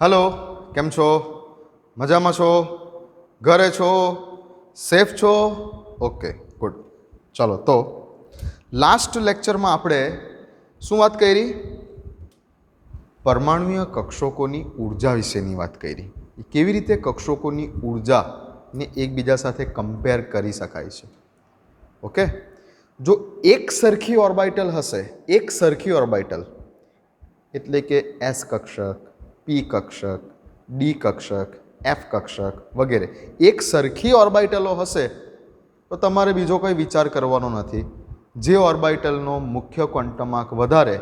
Hello केम छो मजामां छो घरे छो सेफ छो ओके गुड चलो तो लास्ट लेक्चर में आपणे शुं वात करी परमाणुीय कक्षकोनी ऊर्जा विशेनी वात करी केवी रीते कक्षकोनी ऊर्जा ने एकबीजा साथे कम्पेर करी शकाय छे। ओके जो एक सरखी ऑर्बिटल हशे एक सरखी ऑर्बिटल एटले के एस कक्षक पी कक्षक डी कक्षक एफ कक्षक वगैरह एक सरखी ऑर्बिटलो हशे तो तमारे बीजो कोई विचार करवानो नथी। जे ऑर्बिटलनो मुख्य क्वोंटमांक वधारे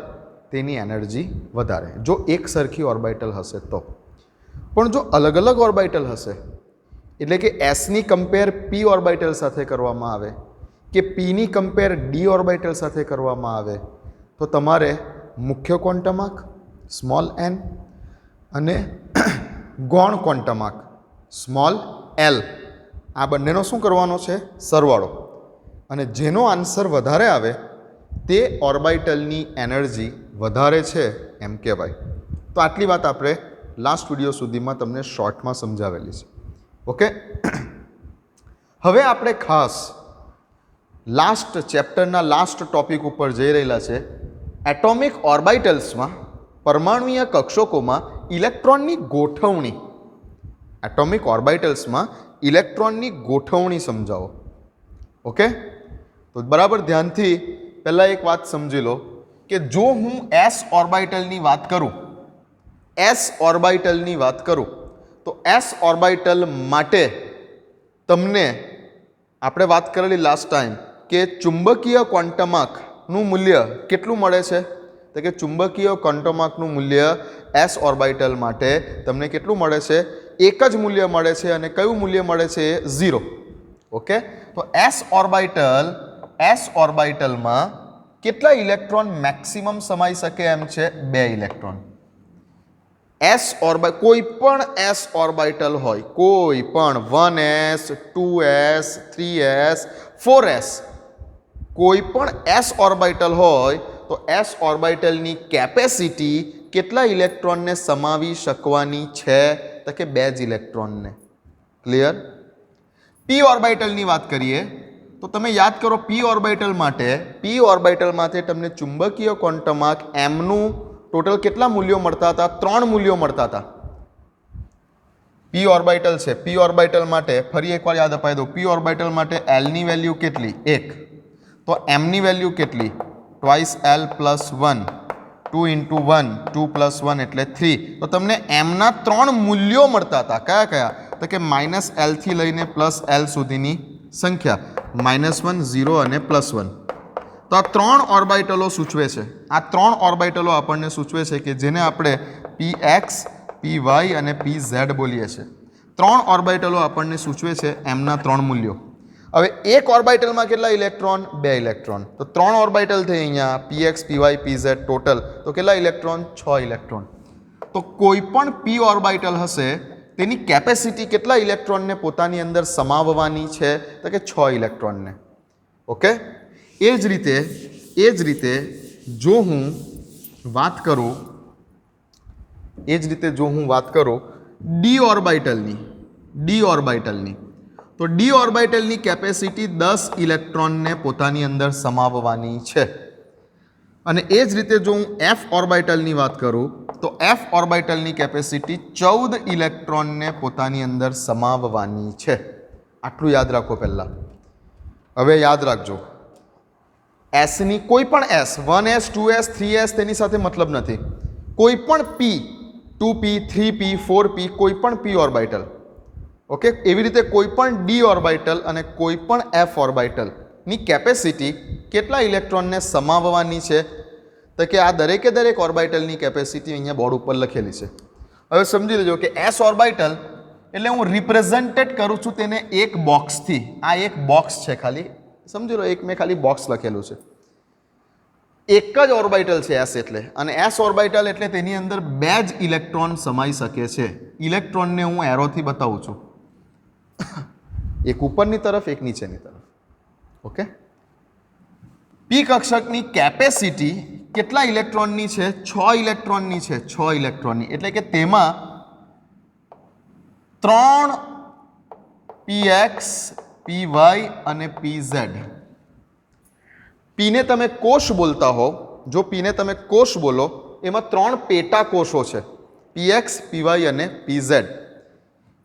तेनी एनर्जी वधारे जो एक सरखी ऑर्बिटल हशे तो। पण जो अलग अलग ऑर्बिटल हशे एटले के एस नी कम्पेर पी ऑर्बिटल साथे करवामां आवे के पी नी कम्पेर डी ऑर्बिटल साथे करवामां आवे तो तमारे मुख्य क्वोंटमांक स्मॉल एन अने गौण क्वोंटमांक स्मॉल एल आ बंनेनो शुं करवानो छे सरवाळो अने जेनो आंसर वधारे आवे ते ऑर्बिटलनी एनर्जी वधारे छे एम कहेवाय। तो आटली वात आपणे लास्ट विडियो सुधीमां तमने शॉर्टमां समजावेली छे। ओके हवे आपणे खास लास्ट चेप्टरना लास्ट टॉपिक उपर जई रहेला छे एटॉमिक ऑर्बिटल्समां परमाणुीय कक्षकोमां इलेक्ट्रॉननी गोठवणी एटॉमिक ऑर्बिटल्समां इलेक्ट्रॉननी गोठवणी समजावो। ओके तो बराबर ध्यानथी पहला एक बात समझी लो कि जो हूँ एस ऑर्बिटलनी बात करूँ एस ऑर्बिटलनी बात करूँ तो एस ऑर्बिटल माटे तमने आपणे बात करेली लास्ट टाइम के चुंबकीय क्वोंटमांकनुं मूल्य केटलुं मळे छे तो कि चुंबकीय क्वोंटमांकनुं मूल्य एस ऑर्बिटल माटे तमने केटलुं मळे छे एक ज मूल्य मळे छे अने कयुं मूल्य मळे छे 0। ओके तो एस ऑर्बिटल में केटला इलेक्ट्रॉन मैक्सिमम समाई सके एम छे 2 इलेक्ट्रॉन। एस ऑर्बिटल कोईपण एस ऑर्बिटल होय कोईपण 1s 2s 3s 4s कोईपण s orbital होय तो एस ऑर्बिटलनी केपेसिटी केटला इलेक्ट्रॉन ने समावी शकवानी छे तो कि 2 ज इलेक्ट्रॉन ने। क्लियर। पी ऑर्बिटल की बात करिए तो तमे याद करो पी ऑर्बिटल माटे तमने चुंबकीय क्वोंटमांक एम नु टोटल केटला मूल्यों मळता हता 3 मूल्यों मळता हता। पी ऑर्बिटल छे पी ऑर्बिटल माटे फरी एकवार याद अपाई दो पी ऑर्बिटल माटे एल नी वेल्यू केटली 1 तो एम नी वेल्यू केटली twice l plus 1 2 into 1 2 plus 1 एटले 3 तो तमने एम ना 3 मूल्यों मळता हता कया कया तो कि माइनस एल थी लईने प्लस एल सुधीनी संख्या -1 0 અને +1 तो आ 3 ऑर्बिटलो सूचवे छे। आ 3 ऑर्बिटलो आपणने सूचवे छे कि जेने आपणे px py અને pz बोलीए छे। 3 ऑर्बिटलो आपणने सूचवे छे एम ना 3 मूल्यों। हवे एक ऑर्बिटल में केटला इलेक्ट्रॉन 2 इलेक्ट्रॉन तो 3 ऑर्बिटल थे अहींया px py pz टोटल तो केटला इलेक्ट्रॉन 6 इलेक्ट्रॉन। तो कोईपण p ऑर्बिटल हशे तेनी केपेसिटी केटला इलेक्ट्रॉन ने पोतानी अंदर समाववानी छे तो कि 6 इलेक्ट्रॉन ने। ओके एज रीते जो हूँ बात करूँ डी ऑर्बिटलनी तो डी ऑर्बिटलनी केपेसिटी 10 इलेक्ट्रॉन ने पोतानी अंदर समाववानी छे। अने एज रीते जो हूँ एफ ऑर्बिटलनी बात करूँ तो एफ ऑर्बिटलनी केपेसिटी 14 इलेक्ट्रॉन ने पोतानी अंदर समाववानी छे। आटलू याद राखो पहला। हवे याद राखजो एस नी कोईपण एस 1s 2s 3s तेनी साथे मतलब नथी कोईपण p 2p 3p 4p कोईपण p ऑर्बिटल। ओके एवी रीते कोईपण डी ऑर्बिटल अने कोईपण एफ ऑर्बिटल नी केपेसिटी केटला इलेक्ट्रॉन ने समाववानी छे तो कि आ दरेके दरेक ऑर्बिटलनी केपेसिटी अहींया बोर्ड पर लखेली छे। हवे समजी लेजो कि एस ऑर्बिटल एटले हूँ रिप्रेजेंटेड करूँ छूं तेने एक बॉक्स थी। आ एक बॉक्स छे खाली समजी लो एक मैं खाली बॉक्स लखेलुं छे एक ज ऑर्बिटल छे एस एटले अने एस ऑर्बिटल एटले तेनी अंदर 2 ज इलेक्ट्रॉन समाई शके छे। इलेक्ट्रॉन ने हूँ एरोथी बतावुं छुं एक उपरनी तरफ एक नीचेनी तरफ। ओके पी कक्षकनी केपेसिटी કેટલા ઇલેક્ટ્રોનની છે 6 ઇલેક્ટ્રોનની છે 6 ઇલેક્ટ્રોનની એટલે કે તેમાં 3 px py અને pz. પીને તમે કોષ બોલતા હો, જો પીને તમે કોષ બોલો એમાં 3 પેટા કોષો છે, px py અને pz.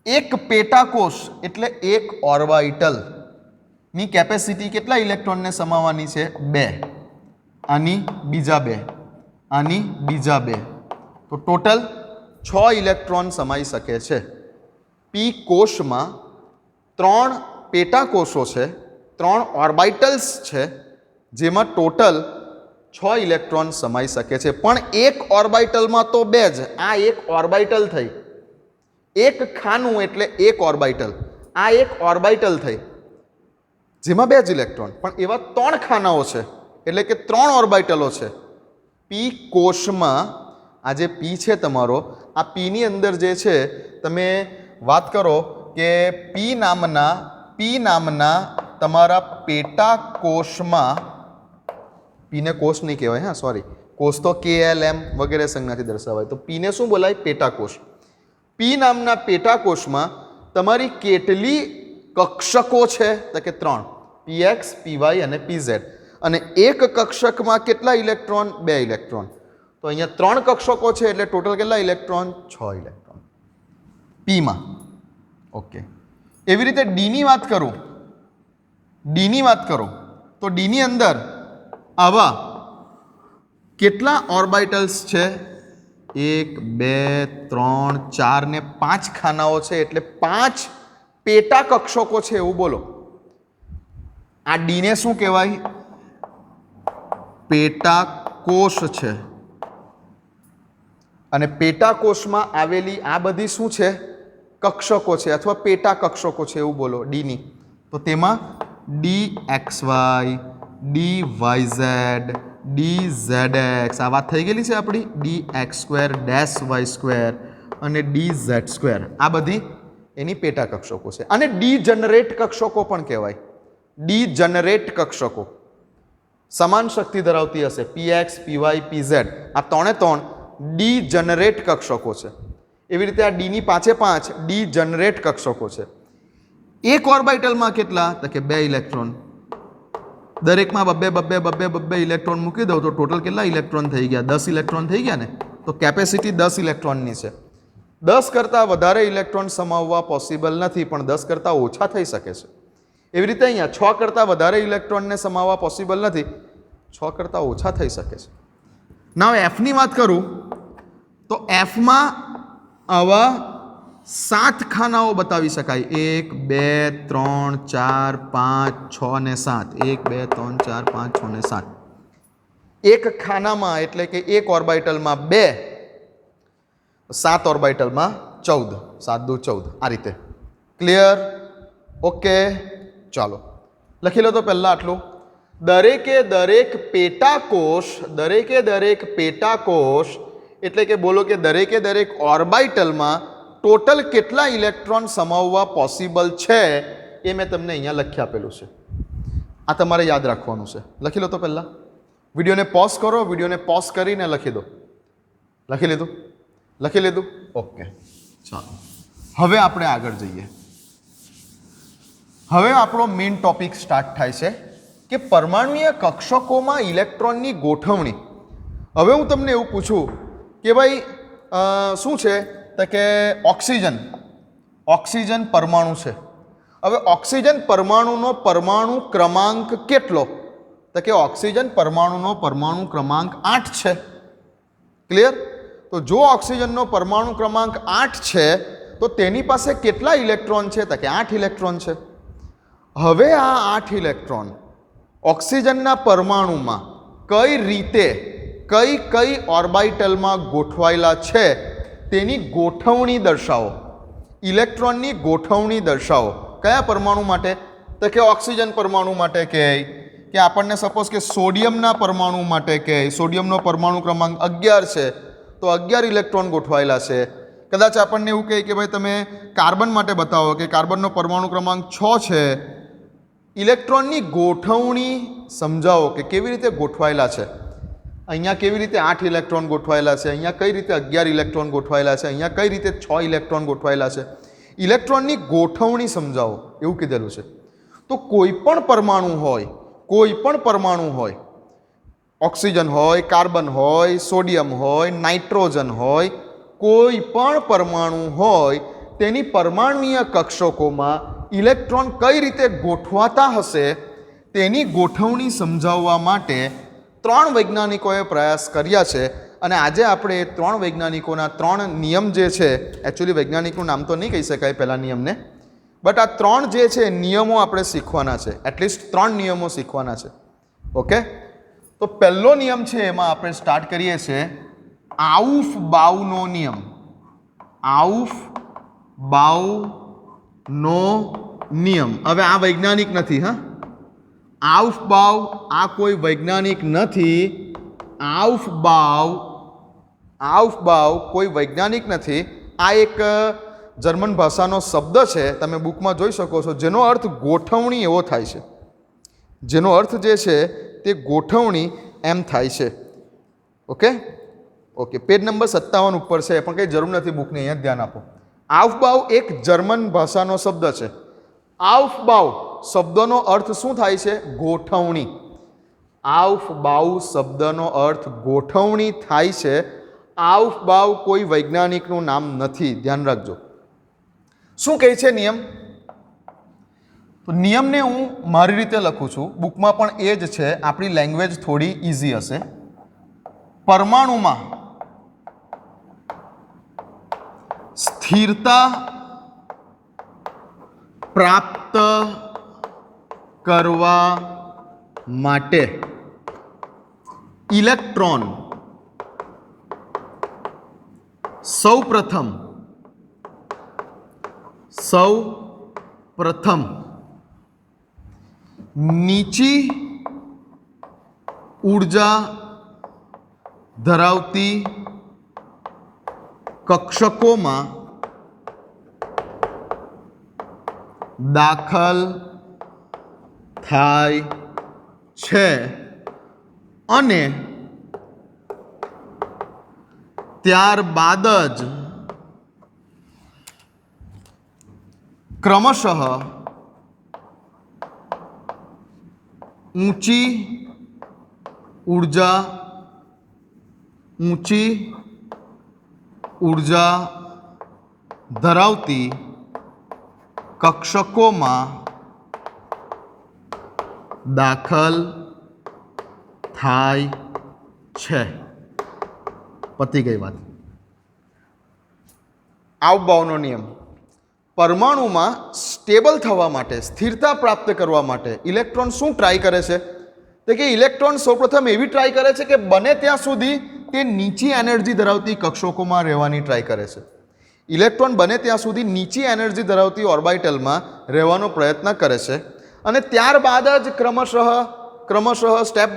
એક પેટા કોષ એટલે એક ઓર્બિટલ ની કેપેસિટી કેટલા ઇલેક્ટ્રોનને સમાવવાની છે? 2. આની બીજા 2, આની બીજા 2, તો ટોટલ 6 ઇલેક્ટ્રોન સમાઈ શકે છે. પી કોષમાં 3 પેટા કોષો છે, 3 ઓર્બિટલ્સ છે, જેમાં ટોટલ 6 ઇલેક્ટ્રોન સમાઈ શકે છે. પણ એક ઓર્બિટલમાં તો 2 જ. આ એક ઓર્બિટલ થઈ, એક ખાનું એટલે એક ઓર્બિટલ. આ એક ઓર્બિટલ થઈ જેમાં 2 જ ઇલેક્ટ્રોન, પણ એવા 3 ખાનાઓ છે એટલે કે 3 ઓર્બિટલો છે. પી કોષમાં આ જે પી છે તમારો, આ પીની અંદર જે છે તમે વાત કરો કે પી નામના તમારા પેટા કોષમાં, પીને કોષ નહીં કહેવાય, હા સોરી, કોષ તો KLM વગેરે સંજ્ઞાથી દર્શાવાય, તો પીને શું બોલાય? પેટા કોષ. પી નામના પેટા કોષમાં તમારી કેટલી કક્ષકો છે? તો કે 3, px py અને pz. અને એક કક્ષકમાં કેટલા ઇલેક્ટ્રોન? 2 ઇલેક્ટ્રોન. તો અહીંયા 3 કક્ષકો છે એટલે ટોટલ કેટલા ઇલેક્ટ્રોન? 6 ઇલેક્ટ્રોન પીમાં. ઓકે, એવી રીતે ડીની વાત કરું, ડીની વાત કરું તો ડીની અંદર આવા કેટલા ઓર્બિટલ્સ છે? 1 2 3 4 ને 5 ખાનાઓ છે એટલે 5 પેટા કક્ષકો છે એવું બોલો. આ ડીને શું કહેવાય? પેટા કોષ છે. અને પેટા કોષમાં આવેલી આ બધી શું છે? કક્ષકો છે અથવા પેટા કક્ષકો છે એવું બોલો ડીની. તો તેમાં DXY, DYZ, DZX, આ વાત થઈ ગયેલી છે આપણી, DX2-Y2 અને DZ2, આ બધી એની પેટા કક્ષકો છે. અને ડીજનરેટ કક્ષકો પણ કહેવાય. ડીજનરેટ કક્ષકો સમાન શક્તિ ધરાવતી હશે, px py pz, આ 3 ડીજનરેટ કક્ષકો છે. એવી રીતે આ ડીની 5 ડીજનરેટ કક્ષકો છે. એક ઓર્બિટલમાં કેટલા? તો કે 2 ઇલેક્ટ્રોન. દરેકમાં બબ્બે ઇલેક્ટ્રોન મૂકી દઉં તો ટોટલ કેટલા ઇલેક્ટ્રોન થઈ ગયા? 10 ઇલેક્ટ્રોન થઈ ગયા ને. તો કેપેસિટી 10 ઇલેક્ટ્રોનની છે. 10 કરતાં વધારે ઇલેક્ટ્રોન સમાવવા પોસિબલ નથી, પણ 10 કરતાં ઓછા થઈ શકે છે. એવી રીતે અહીંયા 6 કરતાં વધારે ઇલેક્ટ્રોનને સમાવવા પોસિબલ નથી, 6 કરતાં ઓછા થઈ શકે છે. નાવ એફની વાત કરું તો એફમાં આવા 7 ખાનાઓ બતાવી શકાય. 1 2 3 4 5 6 ને 7. 1 2 3 4 5 6 ને 7. એક ખાનામાં એટલે કે એક ઓર્બિટલમાં 2, 7 ઓર્બિટલમાં 14, 7 દુ 14, આ રીતે. ક્લિયર? ઓકે, ચાલો લખી લો તો પહેલાં આટલું. દરેક પેટા કોષ એટલે કે બોલો કે દરેક ઓર્બિટલમાં ટોટલ કેટલા ઇલેક્ટ્રોન સમાવવા પોસિબલ છે એ મેં તમને અહીંયા લખી આપેલું છે. આ તમારે યાદ રાખવાનું છે. લખી લો તો પહેલાં. વિડીયોને પોઝ કરો, વિડીયોને પોઝ કરીને લખી દો. લખી લીધું? લખી લીધું? ઓકે, ચાલો હવે આપણે આગળ જઈએ. હવે આપણો મેઇન ટોપિક સ્ટાર્ટ થાય છે કે પરમાણુય કક્ષકોમાં ઇલેક્ટ્રોનની ગોઠવણી. હવે હું તમને એવું પૂછું કે ભાઈ શું છે તો કે ઓક્સિજન પરમાણુ છે. હવે ઓક્સિજન પરમાણુનો પરમાણુ ક્રમાંક કેટલો? તો કે ઓક્સિજન પરમાણુનો પરમાણુ ક્રમાંક 8 છે. ક્લિયર? તો જો ઓક્સિજનનો પરમાણુ ક્રમાંક 8 છે તો તેની પાસે કેટલા ઇલેક્ટ્રોન છે? તો કે 8 ઇલેક્ટ્રોન છે. હવે આ 8 ઇલેક્ટ્રોન ઓક્સિજનના પરમાણુમાં કઈ રીતે કઈ ઓર્બિટલમાં ગોઠવાયેલા છે તેની ગોઠવણી દર્શાવો. ઇલેક્ટ્રોનની ગોઠવણી દર્શાવો. કયા પરમાણુ માટે? તો કે ઓક્સિજન પરમાણુ માટે કે આપણને સપોઝ કે સોડિયમના પરમાણુ માટે કે સોડિયમનો પરમાણુ ક્રમાંક 11 છે તો 11 ઇલેક્ટ્રોન ગોઠવાયેલા છે. કદાચ આપણને એવું કહે કે ભાઈ તમે કાર્બન માટે બતાવો કે કાર્બનનો પરમાણુ ક્રમાંક 6 છે. ઇલેક્ટ્રોનની ગોઠવણી સમજાવો કે કેવી રીતે ગોઠવાયેલા છે. અહીંયા કેવી રીતે 8 ઇલેક્ટ્રોન ગોઠવાયેલા છે, અહીંયા કઈ રીતે 11 ઇલેક્ટ્રોન ગોઠવાયેલા છે, અહીંયા કઈ રીતે 6 ઇલેક્ટ્રોન ગોઠવાયેલા છે. ઇલેક્ટ્રોનની ગોઠવણી સમજાવો એવું કીધેલું છે. તો કોઈ પણ પરમાણુ હોય, ઓક્સિજન હોય, કાર્બન હોય, સોડિયમ હોય, નાઇટ્રોજન હોય, કોઈ પણ પરમાણુ હોય તેની પરમાણુય કક્ષકોમાં ઇલેક્ટ્રોન કઈ રીતે ગોઠવાતા હશે તેની ગોઠવણી સમજાવવા માટે 3 વૈજ્ઞાનિકોએ પ્રયાસ કર્યા છે. અને આજે આપણે 3 વૈજ્ઞાનિકોના 3 નિયમ જે છે, એકચ્યુઅલી વૈજ્ઞાનિકનું નામ તો નહીં કહી શકાય પહેલા નિયમને, બટ આ 3 જે છે નિયમો આપણે શીખવાના છે. એટલીસ્ટ 3 નિયમો શીખવાના છે. ઓકે, તો પહેલો નિયમ છે એમાં આપણે સ્ટાર્ટ કરીએ છીએ આઉફ-બાઉનો નિયમ. આઉફ-બાઉનો નિયમ. હવે આ વૈજ્ઞાનિક નથી, હા, આઉફ-બાઉ આ કોઈ વૈજ્ઞાનિક નથી. આઉફ-બાઉ કોઈ વૈજ્ઞાનિક નથી. આ એક જર્મન ભાષાનો શબ્દ છે, તમે બુકમાં જોઈ શકો છો, જેનો અર્થ ગોઠવણી એવો થાય છે. જેનો અર્થ જે છે તે ગોઠવણી એમ થાય છે. ઓકે, પેજ નંબર 57 ઉપર છે, પણ કંઈ જરૂર નથી બુકની, અહીંયા ધ્યાન આપો. આઉફ-બાઉ એક જર્મન ભાષાનો શબ્દ છે. આઉફ-બાઉ શબ્દનો અર્થ શું થાય છે? ગોઠવણી. આઉફ-બાઉ શબ્દનો અર્થ ગોઠવણી થાય છે. આઉફ-બાઉ કોઈ વૈજ્ઞાનિકનું નામ નથી, ધ્યાન રાખજો. શું કહે છે નિયમ? તો નિયમને હું મારી રીતે લખું છું, બુકમાં પણ એ જ છે, આપણી લેંગ્વેજ થોડી ઇઝી હશે. પરમાણુમાં સ્થિરતા પ્રાપ્ત કરવા માટે ઇલેક્ટ્રોન સૌપ્રથમ નીચી ઊર્જા ધરાવતી કક્ષકોમાં દાખલ થાય છે અને ત્યારબાદ જ ક્રમશઃ ઊંચી ઊર્જા ધરાવતી કક્ષકોમાં દાખલ થાય છે. પતી ગઈ વાત. આઉફ-બાઉનો નિયમ. પરમાણુમાં સ્ટેબલ થવા માટે, સ્થિરતા પ્રાપ્ત કરવા માટે ઇલેક્ટ્રોન શું ટ્રાય કરે છે? તો કે ઇલેક્ટ્રોન સૌપ્રથમ એવી ટ્રાય કરે છે કે બને ત્યાં સુધી તે નીચી એનર્જી ધરાવતી કક્ષકોમાં રહેવાની ટ્રાય કરે છે. ઇલેક્ટ્રોન બને ત્યાં સુધી નીચી એનર્જી ધરાવતી ઓર્બિટલમાં રહેવાનો પ્રયત્ન કરે છે અને ત્યારબાદ જ ક્રમશઃ સ્ટેપ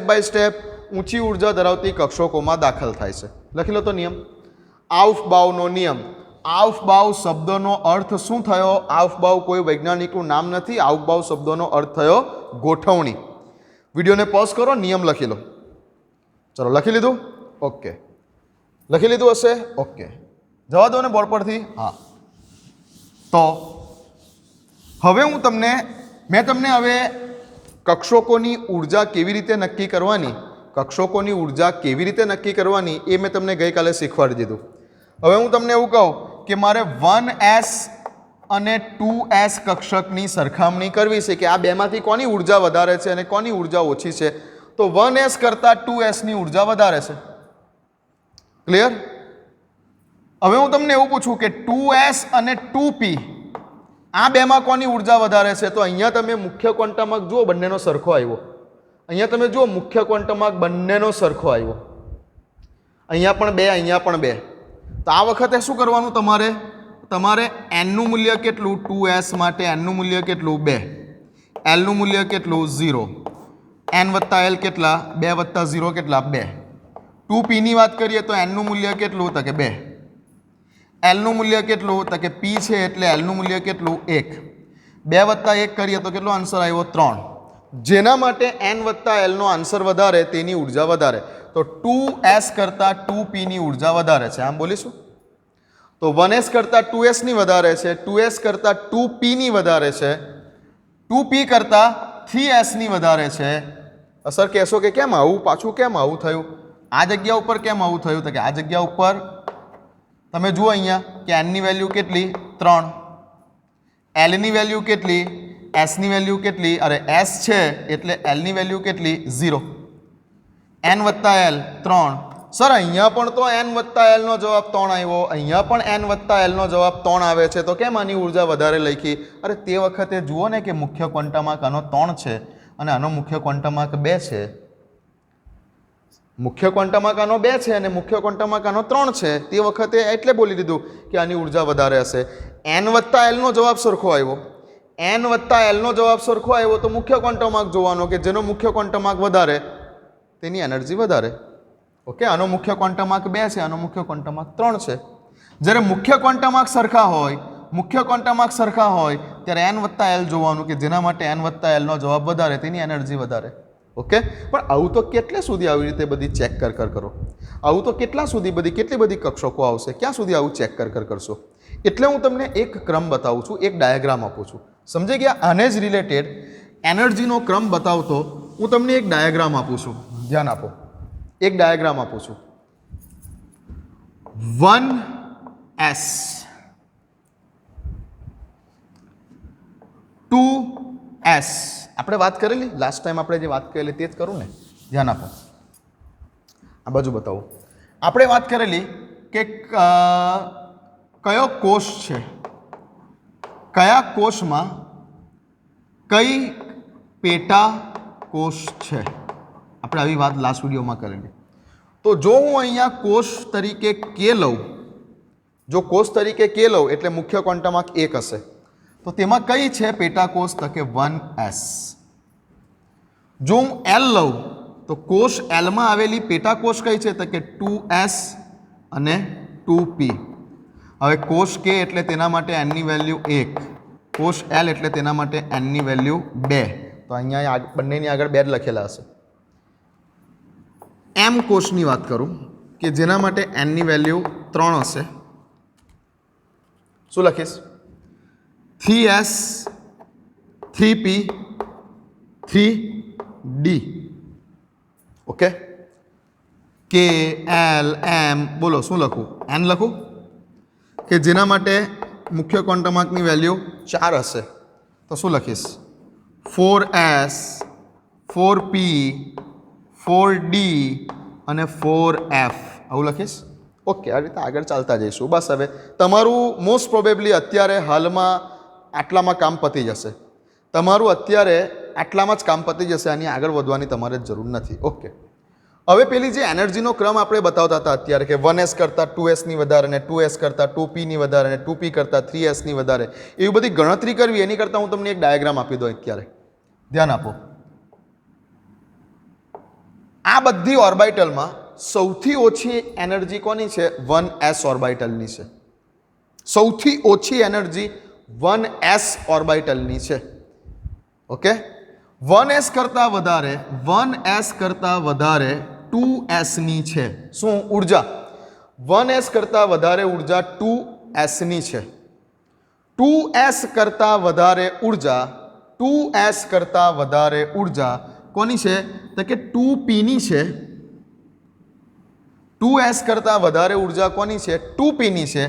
બાય સ્ટેપ ઊંચી ઉર્જા ધરાવતી કક્ષકોમાં દાખલ થાય છે. લખી લો તો નિયમ. આઉફ-બાઉનો નિયમ. આઉફ-બાઉ શબ્દનો અર્થ શું થયો? આઉફ-બાઉ કોઈ વૈજ્ઞાનિકનું નામ નથી. આઉફ-બાઉ શબ્દનો અર્થ થયો ગોઠવણી. વિડીયોને પોઝ કરો, નિયમ લખી લો. ચલો, લખી લીધું? ઓકે, લખી લીધું હશે? ઓકે, જવા દો ને બોર્ડ પરથી. હા, તો હવે મેં તમને હવે કક્ષકોની ઉર્જા કેવી રીતે નક્કી કરવાની એ મેં તમને ગઈકાલે શીખવાડી દીધું. હવે હું તમને એવું કહું કે મારે 1s અને 2s કક્ષકની સરખામણી કરવી છે કે આ બેમાંથી કોની ઉર્જા વધારે છે અને કોની ઉર્જા ઓછી છે, તો 1s કરતાં 2sની ઉર્જા વધારે છે. ક્લિયર? હવે હું તમને એવું પૂછું કે 2s અને 2p આ બેમાં કોની ઉર્જા વધારે છે, તો અહીંયા તમે મુખ્ય ક્વોન્ટમ જુઓ, બંનેનો સરખો આવ્યો. અહીંયા તમે જુઓ, મુખ્ય ક્વોન્ટમ બંનેનો સરખો આવ્યો. અહીંયા પણ 2, અહીંયા પણ 2. તો આ વખતે શું કરવાનું? તમારે nનું મૂલ્ય કેટલું? 2s માટે nનું મૂલ્ય કેટલું? 2. lનું મૂલ્ય કેટલું? 0. n વત્તા l કેટલા? 2 વત્તા 0 કેટલા? 2. 2pની વાત કરીએ તો nનું મૂલ્ય કેટલું? તો કે 2. lનું મૂલ્ય કેટલું? તો કે p છે એટલે lનું મૂલ્ય કેટલું? 1. 2 વત્તા 1 કરીએ તો કેટલો આન્સર આવ્યો? 3. જેના માટે n વત્તા lનો આન્સર વધારે તેની ઉર્જા વધારે. તો 2s કરતાં 2pની ઉર્જા વધારે છે. આમ બોલીશું તો 1s કરતાં 2s ની વધારે છે, 2s કરતાં 2p ની વધારે છે, 2p કરતાં 3s ની વધારે છે. સર કહેશો કે કેમ આવું, પાછું કેમ આવું થયું, આ જગ્યા ઉપર કેમ આવું થયું? તો કે આ જગ્યા ઉપર તમે જુઓ અહીંયા કે n ની વેલ્યુ કેટલી 3, l ની વેલ્યુ કેટલી, s ની વેલ્યુ કેટલી, અરે s છે એટલે l ની વેલ્યુ કેટલી 0, n વત્તા l 3. સર અહીંયા પણ તો n વત્તા l નો જવાબ 3 આવ્યો, અહીંયા પણ n વત્તા l નો જવાબ 3 આવે છે, તો કેમ આની ઉર્જા વધારે લખી? અરે તે વખતે જુઓ ને કે મુખ્ય ક્વોન્ટમાર્ક આનો 3 છે અને આનો મુખ્ય ક્વોન્ટમાર્ક 2 છે. મુખ્ય ક્વોન્ટમાર્ક આનો 2 છે અને મુખ્ય ક્વોન્ટમાર્ક આનો 3 છે. તે વખતે એટલે બોલી દીધું કે આની ઉર્જા વધારે હશે. n વત્તા l નો જવાબ સરખો આવ્યો, n વત્તા l નો જવાબ સરખો આવ્યો તો મુખ્ય ક્વોન્ટમાર્ક જોવાનો કે જેનો મુખ્ય ક્વોન્ટમાર્ક વધારે તેની એનર્જી વધારે. ઓકે, આનો મુખ્ય ક્વોન્ટમાર્ક 2 છે, આનો મુખ્ય ક્વોન્ટમાર્ક 3 છે. જ્યારે મુખ્ય ક્વોન્ટમાર્ક સરખા હોય, મુખ્ય ક્વોન્ટમાર્ક સરખા હોય ત્યારે n વત્તા l જોવાનું કે જેના માટે n વત્તા l નો જવાબ વધારે તેની એનર્જી વધારે. ઓકે, પણ આવું તો કેટલે સુધી આવી રીતે બધી ચેક કરો? આવું તો કેટલા સુધી કેટલી બધી કક્ષકો આવશે? ક્યાં સુધી આવું ચેક કરશો? એટલે હું તમને એક ક્રમ બતાવું છું, એક ડાયાગ્રામ આપું છું. સમજી ગયા? આને જ રિલેટેડ એનર્જીનો ક્રમ બતાવતો હું તમને એક ડાયાગ્રામ આપું છું. ધ્યાન આપો, એક ડાયાગ્રામ આપું છું. 1s 2s આપણે વાત કરેલી, લાસ્ટ ટાઈમ આપણે જે વાત કરેલી તે જ કરું ને? ધ્યાન આપો, આ બાજુ બતાવો. આપણે વાત કરેલી કે કયો કોષ છે, કયા કોષમાં કઈ પેટા કોષ છે, આપણે આવી વાત લાસ્ટ વિડીયોમાં કરેલી. તો જો હું અહીંયા કોષ તરીકે કે લઉં, જો કોષ તરીકે કે લઉં એટલે મુખ્ય ક્વોન્ટમાર્ક 1 હશે, તો તેમાં કઈ છે પેટા કોષ? તો કે 1s. જો હું l લઉં તો કોષ l માં આવેલી પેટા કોષ કઈ છે? તો કે 2s અને 2p. હવે કોષ k એટલે તેના માટે n ની વેલ્યુ 1, કોષ l એટલે તેના માટે n ની વેલ્યુ 2. તો અહીંયા બંનેની આગળ 2 જ લખેલા હશે. m કોષની વાત કરું કે જેના માટે n ની વેલ્યુ 3 હશે, શું લખીશ? 3s 3p 3d. ઓકે, કે l m બોલો શું લખું? n લખું કે જેના માટે મુખ્ય ક્વોન્ટમાર્કની વેલ્યુ 4 હશે, તો શું લખીશ? 4s 4p 4d અને 4f આવું લખીશ. ઓકે, આ રીતે આગળ ચાલતા જઈશું. બસ હવે તમારું મોસ્ટ પ્રોબેબલી અત્યારે હાલમાં આટલામાં કામ પતી જશે, તમારું અત્યારે આટલામાં જ કામ પતી જશે, આની આગળ વધવાની તમારે જરૂર નથી. ઓકે, હવે પેલી જે એનર્જીનો ક્રમ આપણે બતાવતા હતા અત્યારે કે 1s કરતાં 2s ની વધારે અને 2s કરતાં 2p ની વધારે અને 2p કરતાં 3s ની વધારે, એવી બધી ગણતરી કરવી એની કરતાં હું તમને એક ડાયાગ્રામ આપી દઉં અત્યારે. ધ્યાન આપો, આ બધી ઓર્બિટલમાં સૌથી ઓછી એનર્જી કોની છે? 1s ઓર્બિટલની છે. સૌથી ઓછી એનર્જી 1s ઓર્બિટલની છે. ઓકે, 1s કરતાં વધારે 2s ની છે. શું ઉર્જા? 1s કરતાં વધારે ઉર્જા 2s ની છે. 2s કરતાં વધારે ઉર્જા કોની છે? તો કે 2p ની છે. 2s કરતાં વધારે ઉર્જા કોની છે? 2p ની છે.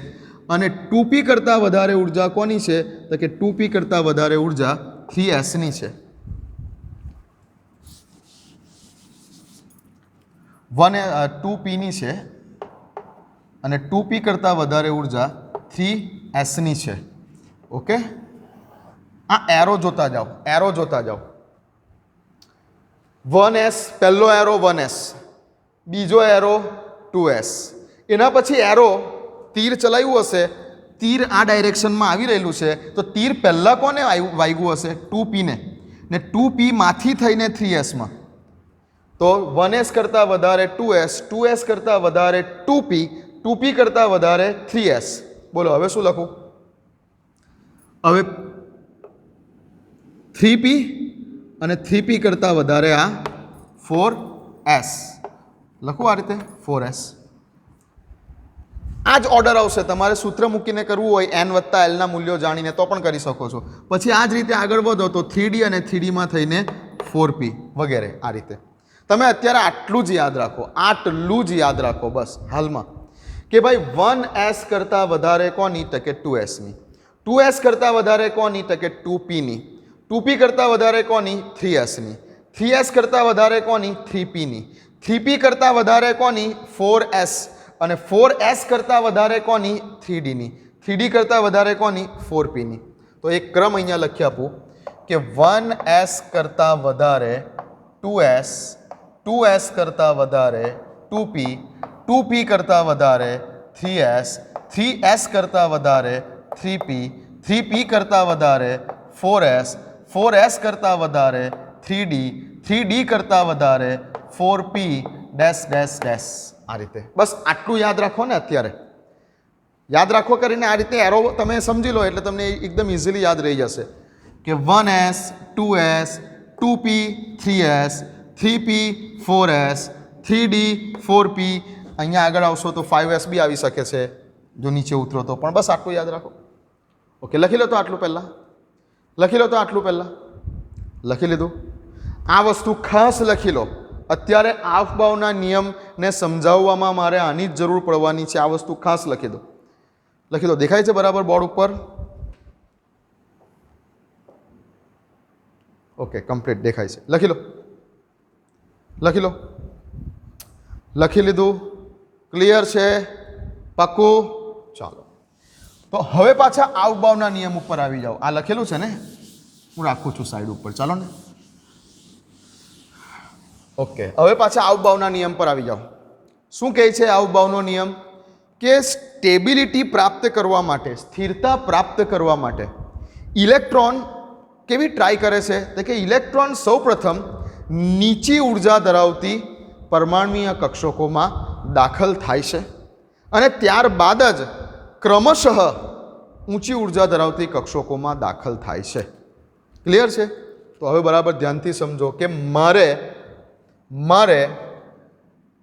અને 2p કરતાં વધારે ઉર્જા કોની છે? તો કે 2p કરતાં વધારે ઉર્જા 3s ની છે. 2p ની છે અને 2p કરતાં વધારે ઉર્જા 3s ની છે. ઓકે, આ એરો જોતા જાઓ. 1s, પહેલો એરો 1s, બીજો એરો 2s, એના પછી એરો તીર ચલાવ્યું હશે, તીર આ ડાયરેક્શનમાં આવી રહેલું છે, તો તીર પહેલાં કોને વાગ્યું હશે? 2p ને, 2p માંથી થઈને 3s માં. તો 1s કરતાં વધારે 2s, 2s કરતાં વધારે 2p, 2p કરતાં વધારે 3s. બોલો હવે શું લખું? હવે 3p અને 3p કરતાં વધારે આ 4s લખું આ રીતે 4s. આ જ ઓર્ડર આવશે. તમારે સૂત્ર મૂકીને કરવું હોય n વત્તા એલના મૂલ્યો જાણીને તો પણ કરી શકો છો. પછી આ જ રીતે આગળ વધો તો 3D અને 3Dમાં થઈને 4P વગેરે આ રીતે. તમે અત્યારે આટલું જ યાદ રાખો, આટલું જ યાદ રાખો બસ હાલમાં કે ભાઈ 1s કરતાં વધારે કોની તો કે 2sની, 2s કરતાં વધારે કોની તો કે 2pની, 2p કરતાં વધારે કોની 3sની, 3s કરતાં વધારે કોની 3pની, 3p કરતાં વધારે કોની 4s અને 4s કરતાં વધારે કોની 3dની, 3d કરતાં વધારે કોની 4pની. તો એક ક્રમ અહીંયા લખી આપું કે 1s કરતાં વધારે 2s, 2s કરતાં વધારે 2p, 2p કરતાં વધારે 3s, 3s કરતાં વધારે 3p, 3p કરતાં વધારે 4s, 4s કરતાં વધારે 3d, 3d કરતાં વધારે 4p ડેશ ડેશ ડેશ આ રીતે. બસ આટલું યાદ રાખો ને અત્યારે. યાદ રાખો કરીને આ રીતે એરો તમે સમજી લો એટલે તમને એકદમ ઇઝીલી યાદ રહી જશે કે 1s, 2s, 2p, 3s, 3p, 4s, 3d, 4p. અહીંયા આગળ આવશો તો 5s બી આવી શકે છે જો નીચે ઉતરો તો, પણ બસ આટલું યાદ રાખો. ઓકે, લખી લો તો આટલું પહેલાં, લખી લો તો આટલું પહેલાં. લખી લીધું? આ વસ્તુ ખાસ લખી લો. અત્યારે આફબાવના નિયમને સમજાવવામાં મારે આની જ જરૂર પડવાની છે. આ વસ્તુ ખાસ લખી દો, લખી દો. દેખાય છે બરાબર બોર્ડ ઉપર? ઓકે, કમ્પ્લીટ દેખાય છે. લખી લો, લખી લો. લખી લીધું? ક્લિયર છે? પાક્કું? ચાલો, તો હવે પાછા આફબાવના નિયમ ઉપર આવી જાઓ. આ લખેલું છે ને, હું રાખું છું સાઈડ ઉપર. ચાલો ને. ઓકે, હવે પાછા આફબાવના નિયમ પર આવી જાઓ. શું કહે છે આફબાવનો નિયમ? કે સ્ટેબિલિટી પ્રાપ્ત કરવા માટે, સ્થિરતા પ્રાપ્ત કરવા માટે ઇલેક્ટ્રોન કેવી ટ્રાય કરે છે? તો કે ઇલેક્ટ્રોન સૌપ્રથમ નીચી ઉર્જા ધરાવતી પરમાણુીય કક્ષકોમાં દાખલ થાય છે અને ત્યારબાદ જ ક્રમશઃ ઊંચી ઉર્જા ધરાવતી કક્ષકોમાં દાખલ થાય છે. ક્લિયર છે? તો હવે બરાબર ધ્યાનથી સમજો કે મારે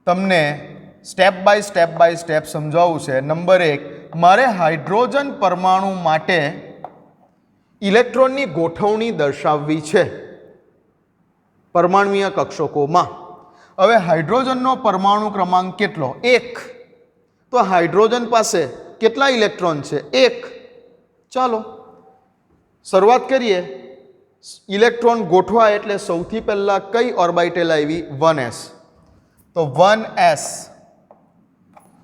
તમને સ્ટેપ બાય સ્ટેપ સમજાવવું છે. નંબર 1, મારે હાઇડ્રોજન પરમાણુ માટે ઇલેક્ટ્રોનની ગોઠવણી દર્શાવવી છે પરમાણુીય કક્ષકોમાં. હવે હાઇડ્રોજનનો પરમાણુ ક્રમાંક કેટલો? 1. તો હાઇડ્રોજન પાસે કેટલા ઇલેક્ટ્રોન છે? 1. ચાલો શરૂઆત કરીએ. ઇલેક્ટ્રોન ગોઠવા એટલે સૌથી પહેલાં કઈ ઓર્બિટલ આવી? 1s. તો 1s.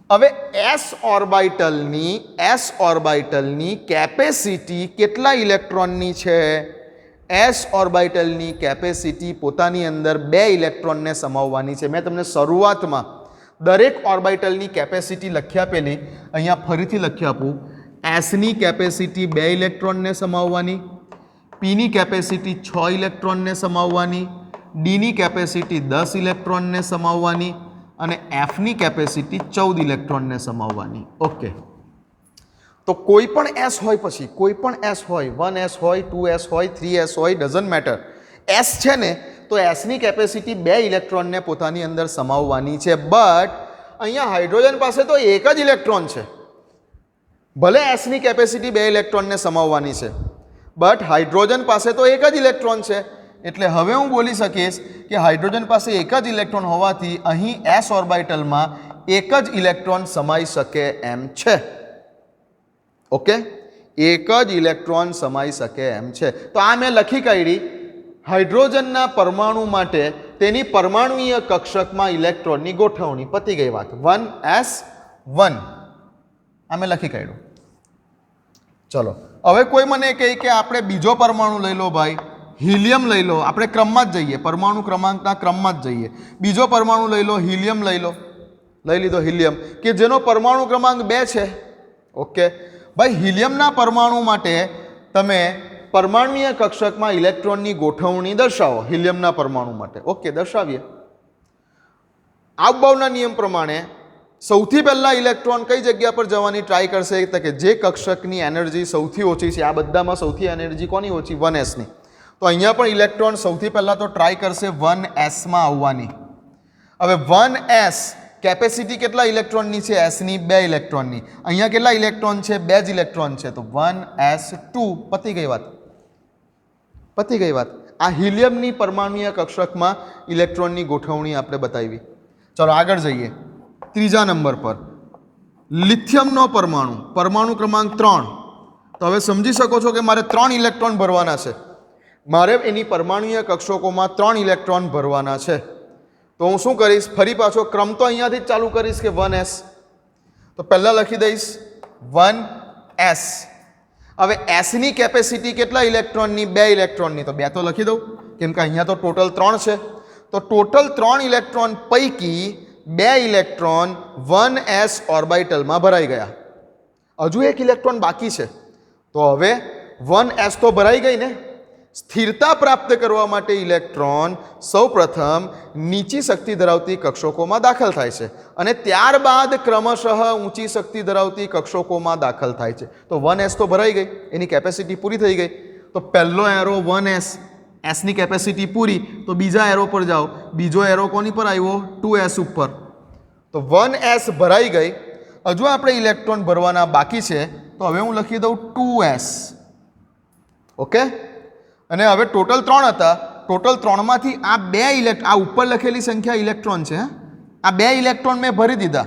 હવે s ઓર્બિટલની કેપેસિટી કેટલા ઇલેક્ટ્રોનની છે? s ઓર્બિટલની કેપેસિટી પોતાની અંદર 2 ઇલેક્ટ્રોનને સમાવવાની છે. મેં તમને શરૂઆતમાં દરેક ઓર્બિટલની કેપેસિટી લખી આપેલી, અહીંયા ફરીથી લખી આપું. એસની કેપેસિટી 2 ઇલેક્ટ્રોનને સમાવવાની, પીની કેપેસિટી 6 ઇલેક્ટ્રોનને સમાવવાની, ડીની કેપેસિટી 10 ઇલેક્ટ્રોનને સમાવવાની અને એફની કેપેસિટી 14 ઇલેક્ટ્રોનને સમાવવાની. ઓકે, તો કોઈ પણ એસ હોય, પછી કોઈ પણ એસ હોય, 1s હોય, 2s હોય, 3s હોય, ડઝન્ટ મેટર. એસ છે ને, તો એસની કેપેસિટી 2 ઇલેક્ટ્રોનને પોતાની અંદર સમાવવાની છે. બટ અહીંયા હાઇડ્રોજન પાસે તો એક જ ઇલેક્ટ્રોન છે. ભલે એસની કેપેસિટી 2 ઇલેક્ટ્રોનને સમાવવાની છે, બટ હાઇડ્રોજન પાસે તો એક જ ઇલેક્ટ્રોન છે. એટલે હવે હું બોલી શકીશ કે હાઇડ્રોજન પાસે એક જ ઇલેક્ટ્રોન હોવાથી અહીં એસ ઓર્બિટલમાં એક જ ઇલેક્ટ્રોન સમાઈ શકે એમ છે. ઓકે, એક જ ઇલેક્ટ્રોન સમાઈ શકે એમ છે. તો આ મેં લખી કાઢી હાઇડ્રોજનના પરમાણુ માટે તેની પરમાણુીય કક્ષકમાં ઇલેક્ટ્રોનની ગોઠવણી. પતી ગઈ વાત. 1s1 આ મેં લખી કાઢ્યું. ચલો, હવે કોઈ મને કહે કે આપણે બીજો પરમાણુ લઈ લો ભાઈ, હિલિયમ લઈ લો. આપણે ક્રમમાં જ જઈએ, પરમાણુ ક્રમાંકના ક્રમમાં જ જઈએ. બીજો પરમાણુ લઈ લો, હિલિયમ લઈ લો. લઈ લીધો હિલિયમ, કે જેનો પરમાણુ ક્રમાંક 2 છે. ઓકે ભાઈ, હિલિયમના પરમાણુ માટે તમે પરમાણુીય કક્ષકમાં ઇલેક્ટ્રોનની ગોઠવણી દર્શાવો. હિલિયમના પરમાણુ માટે ઓકે દર્શાવીએ. આફબાવના નિયમ પ્રમાણે સૌથી પહેલાં ઇલેક્ટ્રોન કઈ જગ્યા પર જવાની ટ્રાય કરશે? તો કે જે કક્ષકની એનર્જી સૌથી ઓછી છે. આ બધામાં સૌથી એનર્જી કોની ઓછી? 1sની. તો અહીંયા પણ ઇલેક્ટ્રોન સૌથી પહેલાં તો ટ્રાય કરશે 1sમાં આવવાની. હવે 1s કેપેસિટી કેટલા ઇલેક્ટ્રોનની છે? એસની 2 ઇલેક્ટ્રોનની. અહીંયા કેટલા ઇલેક્ટ્રોન છે? 2 જ ઇલેક્ટ્રોન છે, તો 1s2. પતી ગઈ વાત, પતી ગઈ વાત. આ હિલિયમની પરમાણુય કક્ષકમાં ઇલેક્ટ્રોનની ગોઠવણી આપણે બતાવી. ચલો આગળ જઈએ ત્રીજા નંબર પર. લિથિયમનો પરમાણુ, પરમાણુ ક્રમાંક 3. તો હવે સમજી શકો છો કે મારે 3 ઇલેક્ટ્રોન ભરવાના છે. મારે એની પરમાણુય કક્ષકોમાં 3 ઇલેક્ટ્રોન ભરવાના છે. તો હું શું કરીશ? ફરી પાછો ક્રમ તો અહીંયાથી જ ચાલુ કરીશ કે 1s. તો પહેલાં લખી દઈશ 1s. હવે એસની કેપેસિટી કેટલા ઇલેક્ટ્રોનની? 2 ઇલેક્ટ્રોનની. તો 2 તો લખી દઉં, કેમ કે અહીંયા તો ટોટલ 3 છે. તો ટોટલ 3 ઇલેક્ટ્રોન પૈકી 2 ઇલેક્ટ્રોન 1s ઓર્બિટલમાં ભરાઈ ગયા. હજુ 1 ઇલેક્ટ્રોન બાકી છે. તો હવે 1s તો ભરાઈ ગઈ ને. સ્થિરતા પ્રાપ્ત કરવા માટે ઇલેક્ટ્રોન સૌપ્રથમ નીચી શક્તિ ધરાવતી કક્ષકોમાં દાખલ થાય છે અને ત્યારબાદ ક્રમશઃ ઊંચી શક્તિ ધરાવતી કક્ષકોમાં દાખલ થાય છે. તો 1s તો ભરાઈ ગઈ, એની કેપેસિટી પૂરી થઈ ગઈ. તો પહેલો એરો 1s, એસની કેપેસિટી પૂરી. તો બીજા એરો પર જાઓ. બીજો એરો કોની પર આવ્યો? 2s ઉપર. તો 1s ભરાઈ ગઈ. હજુ આપણે ઇલેક્ટ્રોન ભરવાના બાકી છે. તો હવે હું લખી દઉં 2s. ઓકે. અને હવે ટોટલ 3 હતા. ટોટલ 3માંથી આ 2 આ ઉપર લખેલી સંખ્યા ઇલેક્ટ્રોન છે. આ 2 ઇલેક્ટ્રોન મેં ભરી દીધા.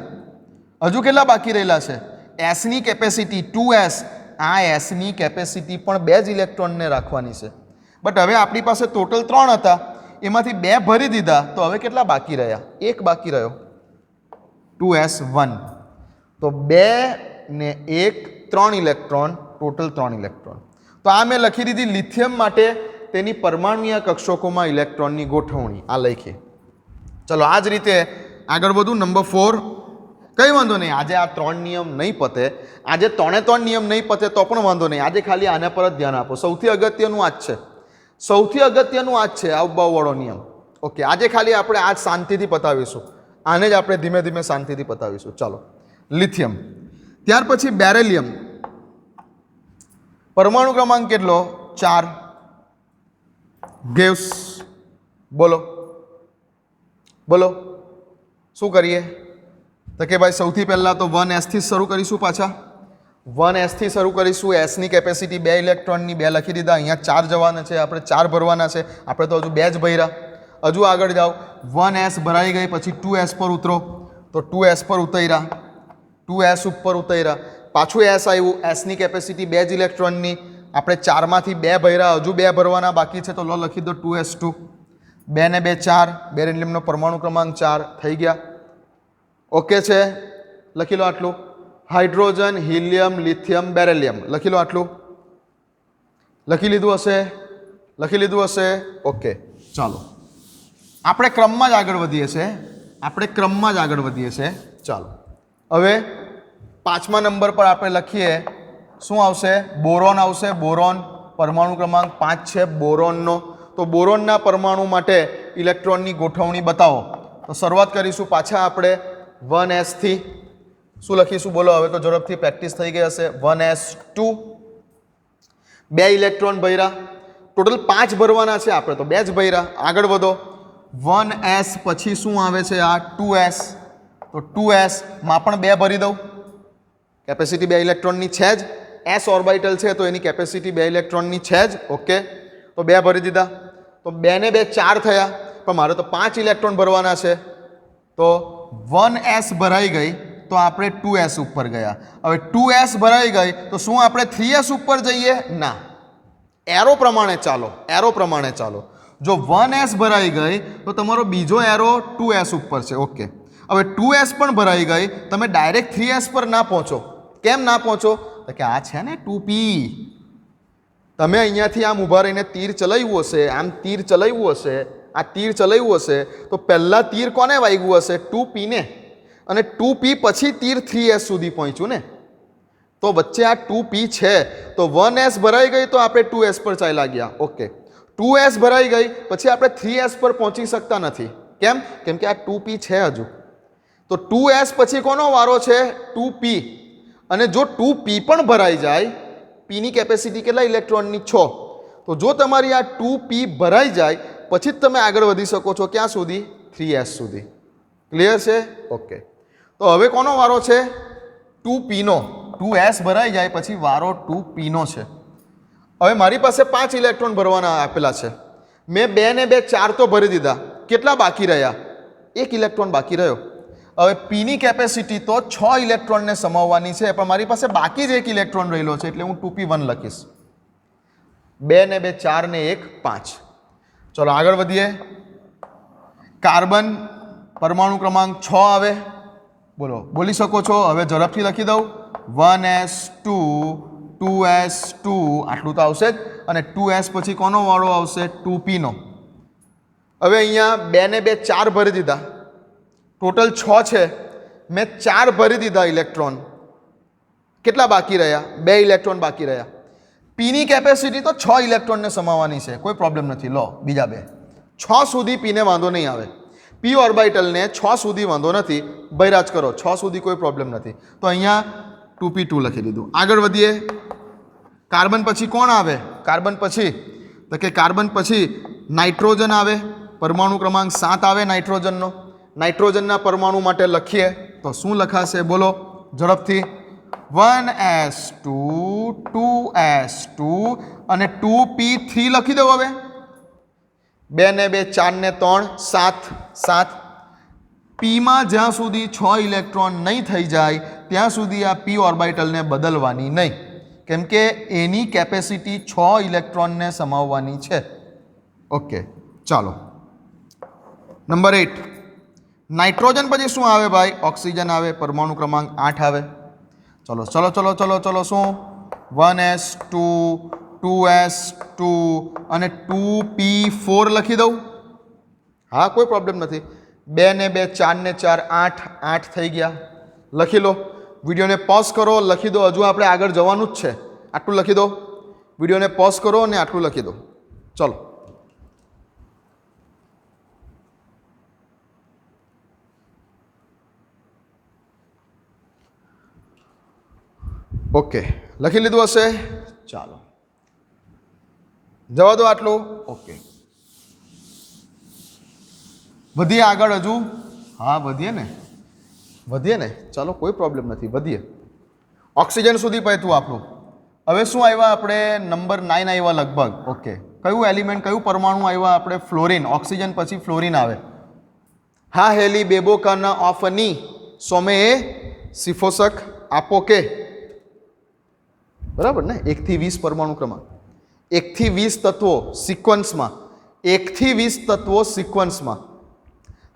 હજુ કેટલા બાકી રહેલા છે? એસની કેપેસિટી 2s. આ એસની કેપેસિટી પણ 2 જ ઇલેક્ટ્રોનને રાખવાની છે. બટ હવે આપણી પાસે ટોટલ 3 હતા, એમાંથી 2 ભરી દીધા. તો હવે કેટલા બાકી રહ્યા? 1 બાકી રહ્યો, 2s1. તો 2 ને 1 3 ઇલેક્ટ્રોન, ટોટલ 3 ઇલેક્ટ્રોન. તો આ મેં લખી દીધી લિથિયમ માટે તેની પરમાણુય કક્ષકોમાં ઇલેક્ટ્રોનની ગોઠવણી. આ લખી. ચલો આ જ રીતે આગળ વધુ. નંબર 4. કંઈ વાંધો નહીં, આજે આ 3 નિયમ નહીં પતે, આજે 3 નિયમ નહીં પતે તો પણ વાંધો નહીં. આજે ખાલી આના પર જ ધ્યાન આપો. સૌથી અગત્યનું આ જ છે, સૌથી અગત્યનું આ જ છે, આવબાવવાળો નિયમ. ઓકે, આજે ખાલી આપણે આ જ શાંતિથી પતાવીશું. આને જ આપણે ધીમે ધીમે શાંતિથી પતાવીશું. ચાલો, લિથિયમ. ત્યાર પછી બેરેલિયમ. પરમાણુ ક્રમાંક કેટલો? 4. ગેવ્સ. બોલો બોલો, શું કરીએ? તો કે ભાઈ સૌથી પહેલાં તો 1s થી શરૂ કરીશું. પાછા 1s થી શરૂ કરીશું. એસની કેપેસિટી 2 ઇલેક્ટ્રોનની, 2 લખી દીધા. અહીંયા 4 જવાના છે, આપણે 4 ભરવાના છે. આપણે તો હજુ 2 જ ભર્યા. હજુ આગળ જાઓ. 1s ભરાઈ ગઈ, પછી 2s પર ઉતરો. તો 2s પર ઉતર્યા, 2s ઉપર ઉતર્યા. પાછું એસ આવ્યું. એસની કેપેસિટી 2 જ ઇલેક્ટ્રોનની, આપણે 4માંથી 2 ભર્યા. હજુ 2 ભરવાના બાકી છે. તો લો લખી દો 2s2. 2 ને 2 4. બેરિલિયમનો પરમાણુ ક્રમાંક 4 થઈ ગયા. ઓકે છે, લખી લો આટલું. હાઇડ્રોજન, હિલિયમ, લિથિયમ, બેરેલિયમ લખી લો આટલું. લખી લીધું હશે? લખી લીધું હશે? ઓકે, ચાલો આપણે ક્રમમાં જ આગળ વધીએ છીએ. આપણે ક્રમમાં જ આગળ વધીએ છીએ. ચાલો હવે 5મા નંબર પર આપણે લખીએ. શું આવશે? બોરોન આવશે. બોરોન પરમાણુ ક્રમાંક 5 છે બોરોનનો. તો બોરોનના પરમાણુ માટે ઇલેક્ટ્રોનની ગોઠવણી બતાવો. તો શરૂઆત કરીશું પાછા આપણે 1s થી. શું લખીશું બોલો? હવે તો ઝડપથી પ્રેક્ટિસ થઈ ગઈ હશે. 1s2. 2 ઇલેક્ટ્રોન ભર્યા. ટોટલ 5 ભરવાના છે, આપણે તો 2 જ ભર્યા. આગળ વધો. 1s પછી શું આવે છે? આ 2s. તો 2s માં પણ 2 ભરી દઉં. કેપેસિટી 2 ઇલેક્ટ્રોનની છે જ. એસ ઓર્બિટલ છે તો એની કેપેસિટી 2 ઇલેક્ટ્રોનની છે જ. ઓકે, તો 2 ભરી દીધા. તો 2 ને 2 4 થયા, પણ મારે તો 5 ઇલેક્ટ્રોન ભરવાના છે. તો 1s ભરાઈ ગઈ, તો આપણે 2s ઉપર ગયા. હવે 2s ભરાઈ ગઈ તો શું આપણે 3s ઉપર જઈએ? ના, એરો પ્રમાણે ચાલો. એરો પ્રમાણે ચાલો. જો 1s ભરાઈ ગઈ તો તમારો બીજો એરો 2s ઉપર છે. ઓકે, હવે 2s પણ ભરાઈ ગઈ, તમે ડાયરેક્ટ 3s પર ના પહોંચો. કેમ ના પહોંચો? તો કે આ છે ને 2p. તમે અહીંયાથી આમ ઊભા રહીને તીર ચલાવ્યું હશે, આમ તીર ચલાવ્યું હશે, આ તીર ચલાવ્યું હશે, તો પહેલાં તીર કોને વાગ્યું હશે? 2p ને. અને 2p પછી તીર 3s સુધી પહોંચ્યું ને. તો વચ્ચે આ 2p છે. તો 1s ભરાઈ ગઈ તો આપણે 2s પર ચાલ્યા ગયા. ઓકે, 2s ભરાઈ ગઈ પછી આપણે 3s પર પહોંચી શકતા નથી. કેમ? કેમ કે આ 2p છે હજુ. તો 2s પછી કોનો વારો છે? 2p. અને જો 2p પણ ભરાઈ જાય, પીની કેપેસિટી કેટલા ઇલેક્ટ્રોનની? 6. તો જો તમારી આ 2p ભરાઈ જાય પછી જ તમે આગળ વધી શકો છો. ક્યાં સુધી? 3s સુધી. ક્લિયર છે? ઓકે, તો હવે કોનો વારો છે? 2p નો. 2s ભરાઈ જાય પછી વારો 2p નો છે. હવે મારી પાસે 5 ઇલેક્ટ્રોન ભરવાના આપેલા છે. મેં 2 ને 2 4 તો ભરી દીધા. કેટલા બાકી રહ્યા? 1 ઇલેક્ટ્રોન બાકી રહ્યો. હવે પીની કેપેસિટી તો 6 ઇલેક્ટ્રોનને સમાવવાની છે, પણ મારી પાસે બાકી જ 1 ઇલેક્ટ્રોન રહેલો છે, એટલે હું 2p1 લખીશ. 2 ને 2 4 ને 1 5. ચલો આગળ વધીએ. કાર્બન પરમાણુ ક્રમાંક 6 આવે. બોલો, બોલી શકો છો? હવે ઝડપથી લખી દઉં. 1s2 2s2 આટલું તો આવશે જ, અને 2s પછી કોનો વાળો આવશે? 2p નો. હવે અહીંયા 2 ને 2 4 ભરી દીધા. ટોટલ 6 છે. મેં 4 ભરી દીધા ઇલેક્ટ્રોન. કેટલા બાકી રહ્યા? 2 ઇલેક્ટ્રોન બાકી રહ્યા. પીની કેપેસિટી તો 6 ઇલેક્ટ્રોનને સમાવવાની છે, કોઈ પ્રોબ્લેમ નથી. લો બીજા 2 6 સુધી પીને વાંધો નહીં આવે. પી ઓર્બિટલને 6 સુધી વાંધો નથી, બૈરાજ કરો 6 સુધી કોઈ પ્રોબ્લેમ નથી. તો અહીંયા 2p2 લખી દીધું. આગળ વધીએ. કાર્બન પછી કોણ આવે? કાર્બન પછી તો કે કાર્બન પછી નાઇટ્રોજન આવે. પરમાણુ ક્રમાંક 7 આવે નાઇટ્રોજનનો. નાઇટ્રોજનના પરમાણુ માટે લખીએ તો શું લખાશે? બોલો ઝડપથી. 1s2 2s2 અને 2p3 લખી દો. હવે 2 ને 2 4 ને 3 7 7. પીમાં જ્યાં સુધી 6 ઇલેક્ટ્રોન નહીં થઈ જાય ત્યાં સુધી આ પી ઓર્બિટલને બદલવાની નહીં, કેમ કે એની કેપેસિટી 6 ઇલેક્ટ્રોનને સમાવવાની છે. ઓકે, ચાલો. નંબર 8. નાઇટ્રોજન પછી શું આવે ભાઈ? ઓક્સિજન આવે. પરમાણુ ક્રમાંક 8 આવે. ચલો ચલો ચલો ચલો ચલો શું? 1s2 2s2 અને 2p4 લખી દઉં. હા, કોઈ પ્રોબ્લેમ નથી. 2 ને 2 4 ને 4 8 8 થઈ ગયા. લખી લો. વિડીયોને પોઝ કરો, લખી દો. હજુ આપણે આગળ જવાનું જ છે. આટલું લખી દો. વિડીયોને પોઝ કરો અને આટલું લખી દો. ચલો. ઓકે, લખી લીધું હશે? ચાલો, જવા દો આટલું. ઓકે, વધીએ આગળ હજુ. હા, વધીએ ને. ચાલો, કોઈ પ્રોબ્લેમ નથી, વધીએ. ઓક્સિજન સુધી પહોંચ્યું આપણું. હવે શું આવ્યા આપણે? નંબર 9 આવ્યા લગભગ. ઓકે, કયું એલિમેન્ટ, કયું પરમાણુ આવ્યા આપણે? ફ્લોરિન. ઓક્સિજન પછી ફ્લોરિન આવે. હા હેલી બેબોકાના ઓફની સોમે સિફોસક આપો કે. બરાબર ને? 1 થી 20 પરમાણુ ક્રમાંક. 1 થી 20 તત્વો સિક્વન્સમાં. 1 થી 20 તત્વો સિક્વન્સમાં.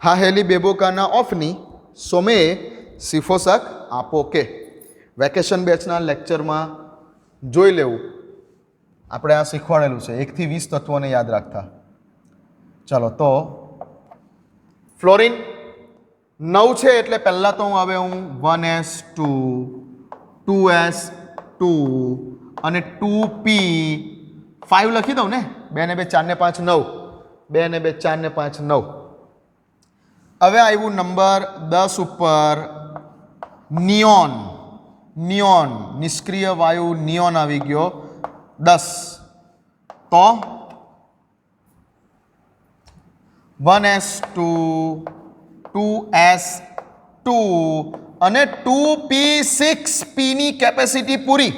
હા હેલી બેબોકાના ઓફની સોમે સિફોસક આપો કે. વેકેશન બેચના લેક્ચરમાં જોઈ લેવું. આપણે આ શીખવાડેલું છે 1 થી 20 તત્વોને યાદ રાખતા. ચાલો, તો ફ્લોરિન 9 છે એટલે પહેલાં તો હવે હું 1s2 2s2 અને 2p5 લખી દઉં ને. 2 ને 2 4 ને 5 9. 2 ને 2 4 ને 5 9. હવે આવ્યું નંબર 10 ઉપર નિયોન. નિયોન નિષ્ક્રિય વાયુ નિયોન આવી ગયો 10. તો 1s2 2s2 અને 2p6. પીની કેપેસિટી પૂરી.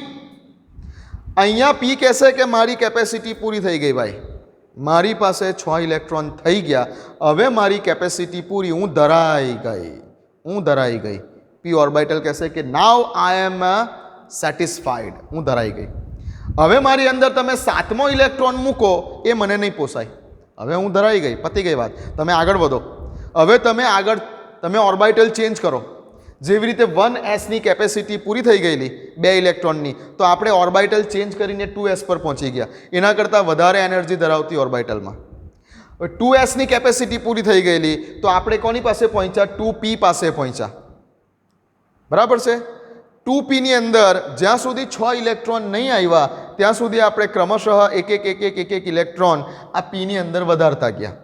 અહીંયા પી કહેશે કે મારી કેપેસિટી પૂરી થઈ ગઈ ભાઈ, મારી પાસે 6 ઇલેક્ટ્રોન થઈ ગયા, હવે મારી કેપેસિટી પૂરી, હું ધરાઈ ગઈ. પી ઓર્બિટલ કહેશે કે નાવ આઈ એમ સેટિસ્ફાઈડ, હું ધરાઈ ગઈ. હવે મારી અંદર તમે 7મો ઇલેક્ટ્રોન મૂકો એ મને નહીં પોસાય. હવે હું ધરાઈ ગઈ, પતી ગઈ વાત. તમે આગળ વધો. હવે તમે ઓર્બિટલ ચેન્જ કરો. જેવી રીતે 1sની કેપેસિટી પૂરી થઈ ગયેલી 2 ઇલેક્ટ્રોનની, તો આપણે ઓર્બિટલ ચેન્જ કરીને 2s પર પહોંચી ગયા. એના કરતાં વધારે એનર્જી ધરાવતી ઓર્બિટલમાં 2sની કેપેસિટી પૂરી થઈ ગયેલી, તો આપણે કોની પાસે પહોંચ્યા? 2p પાસે પહોંચ્યા. બરાબર છે? 2pની અંદર જ્યાં સુધી 6 ઇલેક્ટ્રોન નહીં આવ્યા ત્યાં સુધી આપણે ક્રમશઃ એક ઇલેક્ટ્રોન આ પીની અંદર વધારતા ગયા.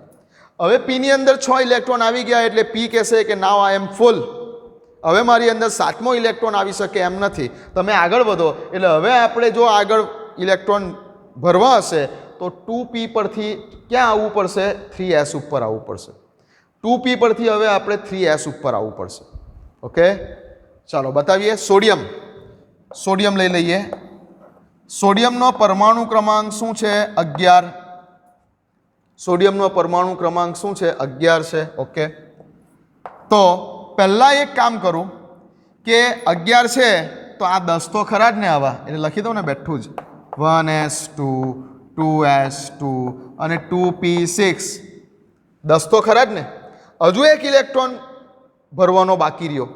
હવે પીની અંદર 6 ઇલેક્ટ્રોન આવી ગયા એટલે પી કહેશે કે નાવ આઈ એમ ફૂલ. હવે મારી અંદર 7મો ઇલેક્ટ્રોન આવી શકે એમ નથી. તમે આગળ વધો એટલે હવે આપણે જો આગળ ઇલેક્ટ્રોન ભરવા હશે તો 2p પરથી ક્યાં આવવું પડશે? 3s ઉપર આવવું પડશે. 2p પરથી હવે આપણે 3s ઉપર આવવું પડશે. ઓકે, ચાલો બતાવીએ. સોડિયમ લઈ લઈએ. સોડિયમનો પરમાણુ ક્રમાંક શું છે? 11. સોડિયમનો પરમાણુ ક્રમાંક શું છે? 11 છે. ઓકે, તો પહેલાં એક કામ કરું કે 11 છે તો આ 10 તો ખરા જ ને આવા, એટલે લખી દઉં ને બેઠું જ. 1s2 2s2 અને 2p6 10 તો ખરા જ ને. હજુ એક ઇલેક્ટ્રોન ભરવાનો બાકી રહ્યો.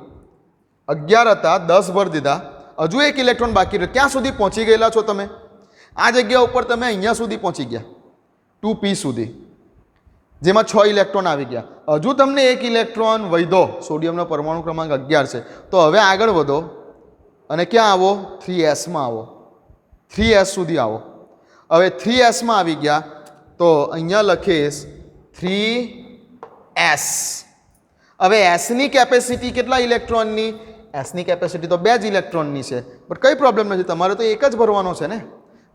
11 હતા, 10 ભરી દીધા, હજુ એક ઇલેક્ટ્રોન બાકી રહ્યો. ક્યાં સુધી પહોંચી ગયેલા છો તમે? આ જગ્યા ઉપર તમે અહીંયા સુધી પહોંચી ગયા, 2p સુધી, જેમાં 6 ઇલેક્ટ્રોન આવી ગયા. હજુ તમને એક ઇલેક્ટ્રોન વધ્યો. સોડિયમનો પરમાણુ ક્રમાંક 11 છે, તો હવે આગળ વધો અને ક્યાં આવો? 3sમાં આવો. 3s સુધી આવો. હવે 3sમાં આવી ગયા તો અહીંયા લખીશ 3s. હવે sની કેપેસિટી કેટલા ઇલેક્ટ્રોનની? sની કેપેસિટી તો 2 જ ઇલેક્ટ્રોનની છે, બટ કંઈ પ્રોબ્લેમ નથી, તમારે તો એક જ ભરવાનો છે ને.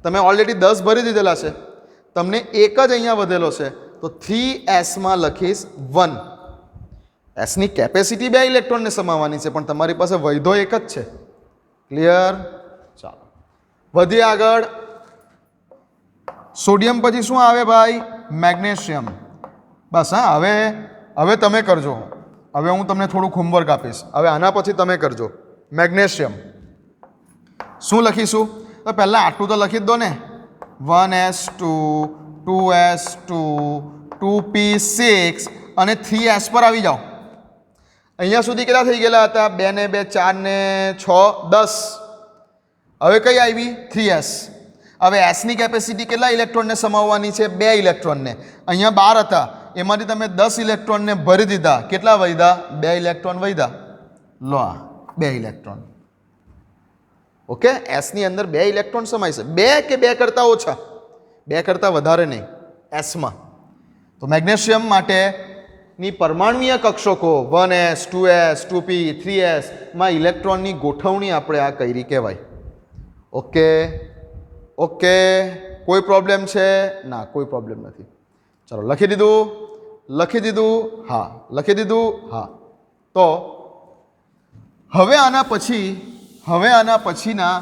તમે ઓલરેડી 10 ભરી દીધેલા છે, તમને એક જ અહીંયા વધેલો છે, તો 3sમાં લખીશ 1. sની કેપેસિટી 2 ઇલેક્ટ્રોનને સમાવવાની છે, પણ તમારી પાસે વૈધો એક જ છે. ક્લિયર? ચાલો વધીએ આગળ. સોડિયમ પછી શું આવે ભાઈ? મેગ્નેશિયમ. બસ હા, હવે તમે કરજો. હવે હું તમને થોડુંક હોમવર્ક આપીશ. હવે આના પછી તમે કરજો. મેગ્નેશિયમ શું લખીશું? તો પહેલાં આટલું તો લખી જ દો ને. 1s2 2s2 2p6 અને 3s પર આવી જાઓ. અહીંયા સુધી કેટલા થઈ ગયેલા હતા? 2 ને 2 4 ને 6 10. હવે કઈ આવી? 3s. હવે sની કેપેસિટી કેટલા ઇલેક્ટ્રોનને સમાવવાની છે? 2 ઇલેક્ટ્રોનને. અહીંયા 12 હતા, એમાંથી તમે 10 ઇલેક્ટ્રોનને ભરી દીધા. કેટલા વધ્યા? 2 ઇલેક્ટ્રોન વધ્યા. લો આ 2 ઇલેક્ટ્રોન. ઓકે, sની અંદર 2 ઇલેક્ટ્રોન સમાય છે. 2 કે 2 કરતાં ઓછા, 2 કરતાં વધારે નહીં sમાં. તો મેગ્નેશિયમ માટેની પરમાણુય કક્ષકો 1s 2s 2p 3s માં ઇલેક્ટ્રોનની ગોઠવણી આપણે આ કરી કહેવાય. ઓકે ઓકે, કોઈ પ્રોબ્લેમ છે? ના, કોઈ પ્રોબ્લેમ નથી. ચાલો લખી દીધું? હા, લખી દીધું. હા, તો હવે આના પછીના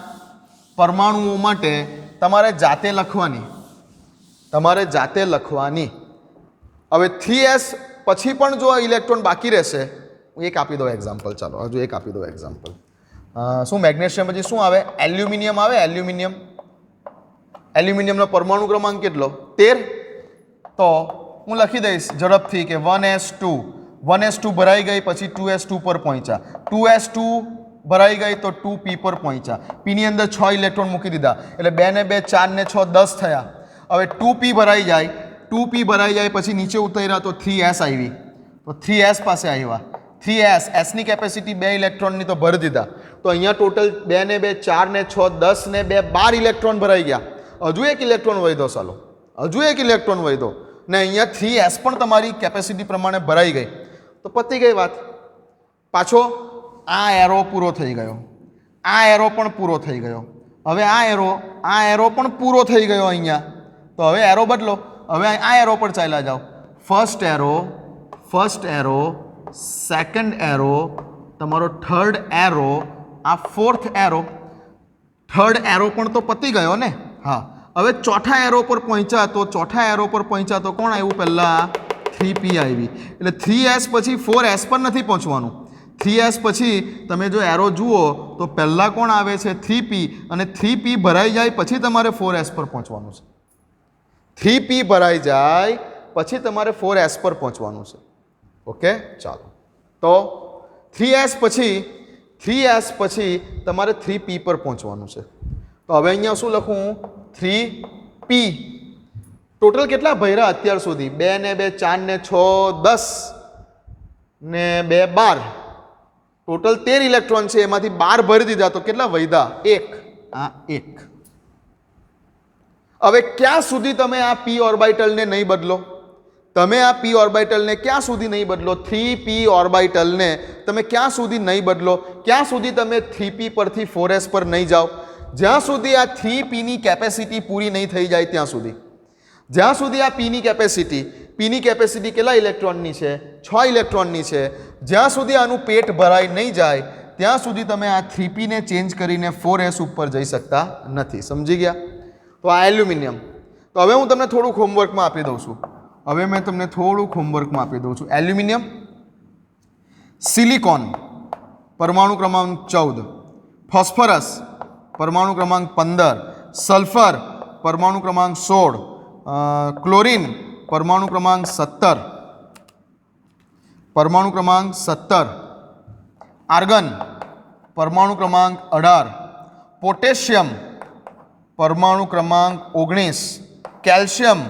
પરમાણુઓ માટે તમારે જાતે લખવાની. હવે 3s પછી પણ જો ઇલેક્ટ્રોન બાકી રહેશે, હું એક આપી દઉં એક્ઝામ્પલ. ચાલો હજુ એક આપી દઉં એક્ઝામ્પલ. શું મેગ્નેશિયમ પછી શું આવે? એલ્યુમિનિયમ આવે. એલ્યુમિનિયમનો પરમાણુ ક્રમાંક કેટલો? 13. તો હું લખી દઈશ ઝડપથી કે 1s2 ભરાઈ ગઈ, પછી 2s2 પર પહોંચ્યા. 2s2 ભરાઈ ગઈ તો 2p પર પહોંચ્યા. પીની અંદર 6 ઇલેક્ટ્રોન મૂકી દીધા, એટલે 2 ને 2 4 ને 6 10 થયા. હવે 2p ભરાઈ જાય પછી નીચે ઉતર્યા તો 3s આવી, તો 3s પાસે આવ્યા. 3s, sની કેપેસિટી 2 ઇલેક્ટ્રોનની તો ભરી દીધા, તો અહીંયા ટોટલ 2 ને 2 4 ને 6 10 ને 2 12 ઇલેક્ટ્રોન ભરાઈ ગયા. હજુ એક ઇલેક્ટ્રોન વધ્યો. ચાલો હજુ એક ઇલેક્ટ્રોન વધ્યો ને અહીંયા 3s પણ તમારી કેપેસિટી પ્રમાણે ભરાઈ ગઈ, તો પતી ગઈ વાત. પાછો આ એરો પૂરો થઈ ગયો, આ એરો પણ પૂરો થઈ ગયો. હવે આ એરો પણ પૂરો થઈ ગયો અહીંયા. તો હવે એરો બદલો. હવે આ એરો પર ચાલ્યા જાઓ. ફર્સ્ટ એરો, સેકન્ડ એરો, તમારો થર્ડ એરો, આ ફોર્થ એરો. થર્ડ એરો પણ તો પતી ગયો ને. હા, હવે ચોથા એરો પર પહોંચ્યા તો કોણ આવ્યું? પહેલાં 3p આવી. એટલે 3s પછી 4s પર નથી પહોંચવાનું. 3s પછી તમે જો એરો જુઓ તો પહેલાં કોણ આવે છે? 3p. અને 3p ભરાઈ જાય પછી તમારે 4s પર પહોંચવાનું છે. 3p ભરાઈ જાય પછી તમારે 4s પર પહોંચવાનું છે. ઓકે, ચાલો. તો 3s પછી તમારે 3p પર પહોંચવાનું છે. તો હવે અહીંયા શું લખું? 3p. ટોટલ કેટલા ભર્યા અત્યાર સુધી? 2 ને 2 4 ને 6 10 ને 2 12. ટોટલ 13 ઇલેક્ટ્રોન છે, એમાંથી 12 ભરી દીધા, તો કેટલા વધ્યા? 1. આ 1. હવે ક્યાં સુધી તમે આ p ઓર્બિટલને નહીં બદલો? ક્યાં સુધી નહીં બદલો? 3p ઓર્બિટલને તમે ક્યાં સુધી નહીં બદલો? ક્યાં સુધી તમે 3p પરથી 4s પર નહીં જાઓ? જ્યાં સુધી આ 3p ની કેપેસિટી પૂરી નહીં થઈ જાય ત્યાં સુધી. જ્યાં સુધી આ p ની કેપેસિટી પીની કેપેસિટી કેટલા ઇલેક્ટ્રોનની છે? 6 ઇલેક્ટ્રોનની છે. જ્યાં સુધી આનું પેટ ભરાઈ નહીં જાય ત્યાં સુધી તમે આ 3p ને ચેન્જ કરીને 4s ઉપર જઈ શકતા નથી. સમજી ગયા? તો આ એલ્યુમિનિયમ. તો હવે હું તમને થોડુંક હોમવર્કમાં આપી દઉં છું. એલ્યુમિનિયમ, સિલિકોન પરમાણુ ક્રમાંક 14, ફોસ્ફરસ પરમાણુ ક્રમાંક 15, સલ્ફર પરમાણુ ક્રમાંક 16, ક્લોરીન પરમાણુ ક્રમાંક 17, આર્ગન પરમાણુ ક્રમાંક 18, પોટેશિયમ પરમાણુ ક્રમાંક 19, કેલ્શિયમ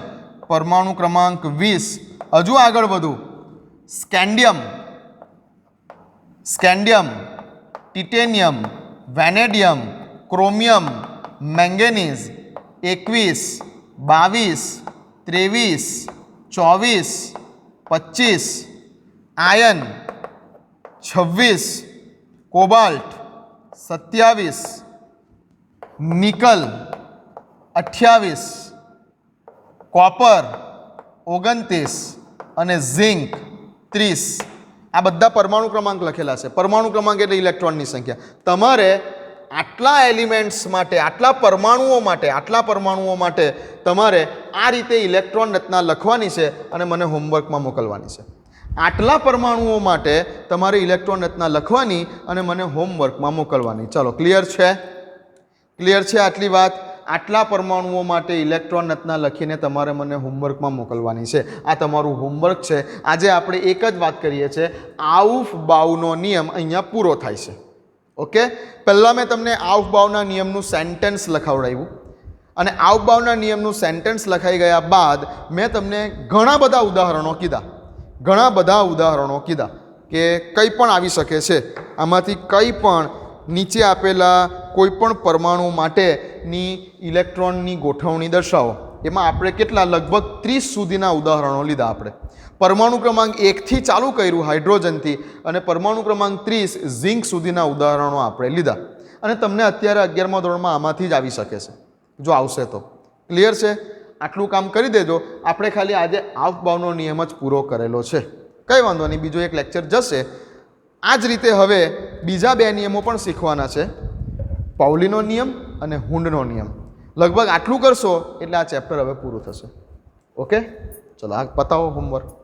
પરમાણુ ક્રમાંક 20. હજુ આગળ વધુ, scandium, titanium, vanadium, chromium, manganese 21, 22, 23, 24, 25, iron 26, cobalt 27, nickel 28, copper 29 અને ઝિંક 30. આ બધા પરમાણુ ક્રમાંક લખેલા છે. પરમાણુ ક્રમાંક એટલે ઇલેક્ટ્રોનની સંખ્યા. તમારે આટલા એલિમેન્ટ્સ માટે, આટલા પરમાણુઓ માટે તમારે આ રીતે ઇલેક્ટ્રોન રચના લખવાની છે અને મને હોમવર્કમાં મોકલવાની છે. આટલા પરમાણુઓ માટે તમારે ઇલેક્ટ્રોન રચના લખવાની અને મને હોમવર્કમાં મોકલવાની. ચાલો, ક્લિયર છે આટલી વાત? આટલા પરમાણુઓ માટે ઇલેક્ટ્રોન રચના લખીને તમારે મને હોમવર્કમાં મોકલવાની છે. આ તમારું હોમવર્ક છે. આજે આપણે એક જ વાત કરીએ છીએ, આઉફ-બાઉનો નિયમ અહીંયા પૂરો થાય છે. ઓકે, પહેલાં મેં તમને આઉફ-બાઉના નિયમનું સેન્ટેન્સ લખાવડાવ્યું અને આઉફ-બાઉના નિયમનું સેન્ટેન્સ લખાઈ ગયા બાદ મેં તમને ઘણા બધા ઉદાહરણો કીધા કે કંઈ પણ આવી શકે છે. આમાંથી કંઈ પણ નીચે આપેલા કોઈ પણ પરમાણુ માટેની ઇલેક્ટ્રોનની ગોઠવણી દર્શાવો. એમાં આપણે કેટલા? લગભગ 30 સુધીના ઉદાહરણો લીધા. આપણે પરમાણુ ક્રમાંક 1થી ચાલુ કર્યું હાઇડ્રોજનથી અને પરમાણુ ક્રમાંક 30 ઝિંક સુધીના ઉદાહરણો આપણે લીધા. અને તમને અત્યારે 11મા ધોરણમાં આમાંથી જ આવી શકે છે, જો આવશે તો. ક્લિયર છે? આટલું કામ કરી દેજો. આપણે ખાલી આજે આઉફ-બાઉનો નિયમ જ પૂરો કરેલો છે. કંઈ વાંધો નહીં, બીજો એક લેક્ચર જશે. આ જ રીતે હવે બીજા 2 નિયમો પણ શીખવાના છે, પાઉલીનો નિયમ અને હુન્ડનો નિયમ. લગભગ આટલું કરશો એટલે આ ચેપ્ટર હવે પૂરું થશે. ઓકે, ચલો આ પતાવો હોમવર્ક.